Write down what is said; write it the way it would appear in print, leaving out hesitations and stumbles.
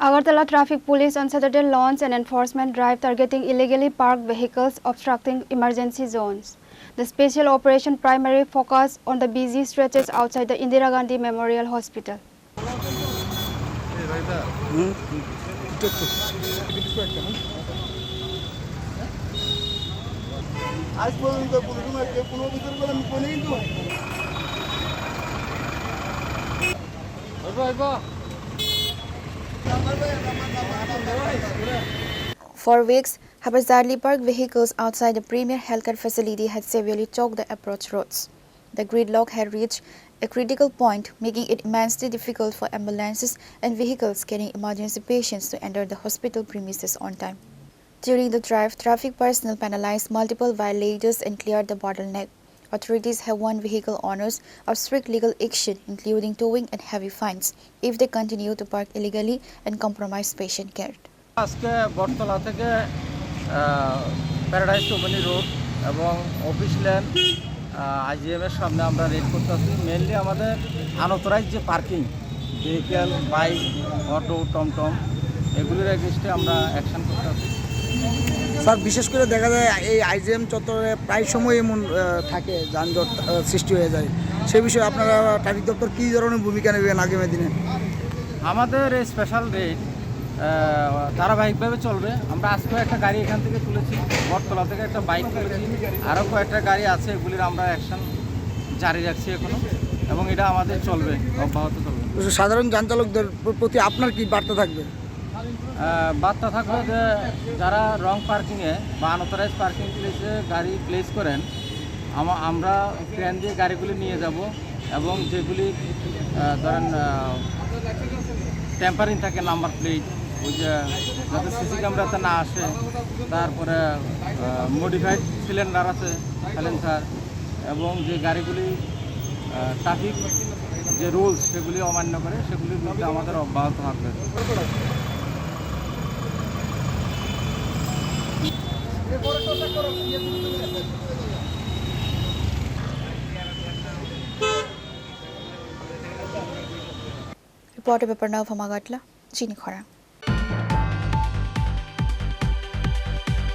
Agartala Traffic Police on Saturday launched an enforcement drive targeting illegally parked vehicles obstructing emergency zones. The special operation primarily focused on the busy stretches outside the Indira Gandhi Memorial Hospital. For weeks, haphazardly parked vehicles outside the premier healthcare facility had severely choked the approach roads. The gridlock had reached a critical point, making it immensely difficult for ambulances and vehicles carrying emergency patients to enter the hospital premises on time. During the drive, traffic personnel penalized multiple violators and cleared the bottleneck. Authorities have warned vehicle owners of strict legal action, including towing and heavy fines, if they continue to park illegally and compromise patient care. আজকে বটতলা থেকে paradise Chaumoni road এবং office land আইজিএমের সামনে আমরা red করতেছি। Mainly আমাদের unauthorised যে parking vehicle, bike, auto, টমটম এগুলির এগেইনস্টে আমরা অ্যাকশন করতেছি। স্যার, বিশেষ করে দেখা যায় এই আইজিএম চত্বরে প্রায় সময় এমন থাকে যানজট সৃষ্টি হয়ে যায়। সেই বিষয়ে আপনারা ট্রাফিক দপ্তর কী ধরনের ভূমিকা নেবেন আগামী দিনে? আমাদের এই স্পেশাল রেড ধারাবাহিকভাবে চলবে। আমরা আজকেও একটা গাড়ি এখান থেকে তুলেছি, বটতলা থেকে একটা বাইক তুলেছি, আরও কয়েকটা গাড়ি আছে, এগুলির আমরা অ্যাকশন জারি রাখছি এখনও, এবং এটা আমাদের চলবে, অব্যাহত চলবে। সাধারণ যান চালকদের প্রতি আপনার কি বার্তা থাকবে? বার্তা থাকবে যে যারা রং পার্কিংয়ে বা আনঅথরাইজ পার্কিং প্লেসে গাড়ি প্লেস করেন, আমরা ক্রেন দিয়ে গাড়িগুলি নিয়ে যাব, এবং যেগুলি ধরেন টেম্পারিং থাকে নাম্বার প্লেট, ওই যে যাতে সিসি ক্যামেরাতে না আসে, তারপরে মডিফাইড সিলিন্ডার আছে, সাইলেন্সার, এবং যে গাড়িগুলি ট্রাফিক যে রুলস সেগুলি অমান্য করে সেগুলির মধ্যে আমাদের অব্যাহত থাকবে। Reporter Paparnav from Agartala, Chini Khora.